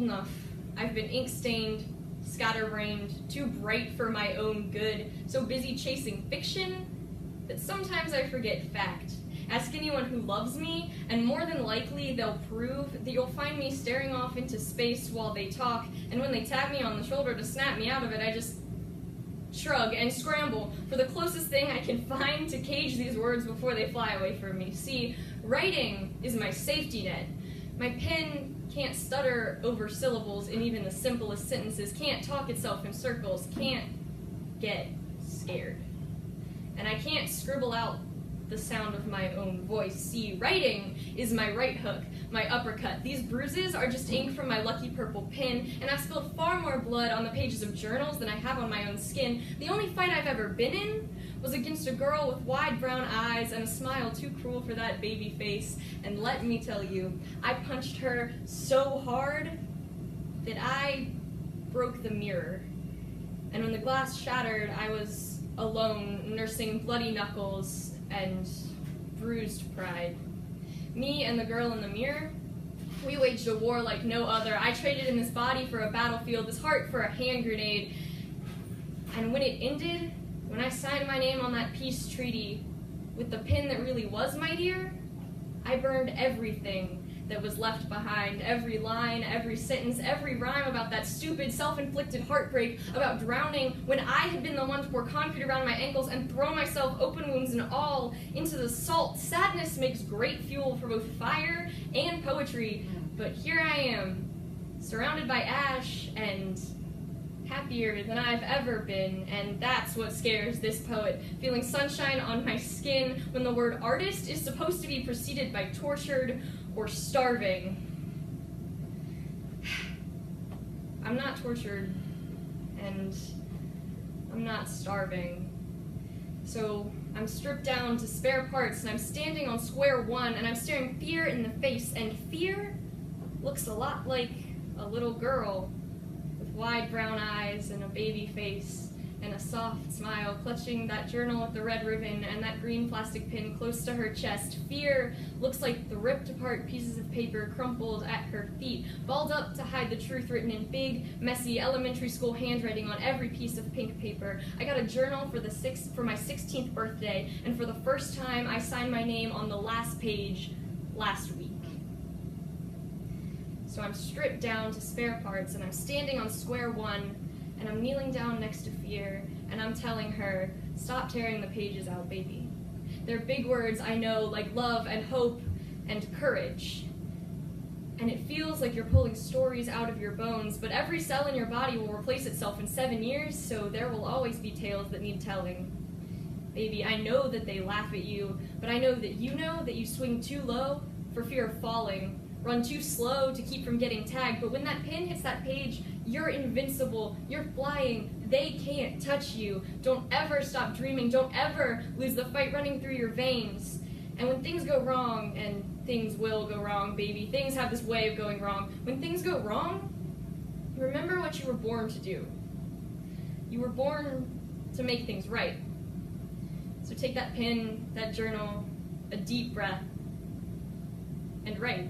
enough. I've been ink-stained, scatterbrained, too bright for my own good, so busy chasing fiction that sometimes I forget fact. Ask anyone who loves me, and more than likely they'll prove that you'll find me staring off into space while they talk, and when they tap me on the shoulder to snap me out of it, I just shrug and scramble for the closest thing I can find to cage these words before they fly away from me. See, writing is my safety net. My pen can't stutter over syllables in even the simplest sentences, can't talk itself in circles, can't get scared. And I can't scribble out the sound of my own voice. See, writing is my right hook, my uppercut. These bruises are just ink from my lucky purple pen, and I've spilled far more blood on the pages of journals than I have on my own skin. The only fight I've ever been in was against a girl with wide brown eyes and a smile too cruel for that baby face. And let me tell you, I punched her so hard that I broke the mirror. And when the glass shattered, I was alone, nursing bloody knuckles and bruised pride. Me and the girl in the mirror, we waged a war like no other. I traded in this body for a battlefield, this heart for a hand grenade. And when it ended, when I signed my name on that peace treaty with the pen that really was my dear, I burned everything that was left behind, every line, every sentence, every rhyme about that stupid, self-inflicted heartbreak, about drowning when I had been the one to pour concrete around my ankles and throw myself, open wounds and all, into the salt. Sadness makes great fuel for both fire and poetry, but here I am, surrounded by ash and happier than I've ever been, and that's what scares this poet, feeling sunshine on my skin when the word artist is supposed to be preceded by tortured or starving. I'm not tortured, and I'm not starving. So I'm stripped down to spare parts, and I'm standing on square one, and I'm staring fear in the face, and fear looks a lot like a little girl with wide brown eyes and a baby face and a soft smile, clutching that journal with the red ribbon and that green plastic pin close to her chest. Fear looks like the ripped apart pieces of paper crumpled at her feet, balled up to hide the truth written in big, messy elementary school handwriting on every piece of pink paper. I got a journal for my 16th birthday, and for the first time I signed my name on the last page last week. So I'm stripped down to spare parts, and I'm standing on square one, and I'm kneeling down next to fear, and I'm telling her, stop tearing the pages out, baby. They're big words, I know, like love and hope and courage. And it feels like you're pulling stories out of your bones, but every cell in your body will replace itself in 7 years, so there will always be tales that need telling. Baby, I know that they laugh at you, but I know that you swing too low for fear of falling, run too slow to keep from getting tagged, but when that pin hits that page, you're invincible, you're flying, they can't touch you. Don't ever stop dreaming, don't ever lose the fight running through your veins. And when things go wrong, and things will go wrong, baby, things have this way of going wrong. When things go wrong, remember what you were born to do. You were born to make things right. So take that pen, that journal, a deep breath, and write.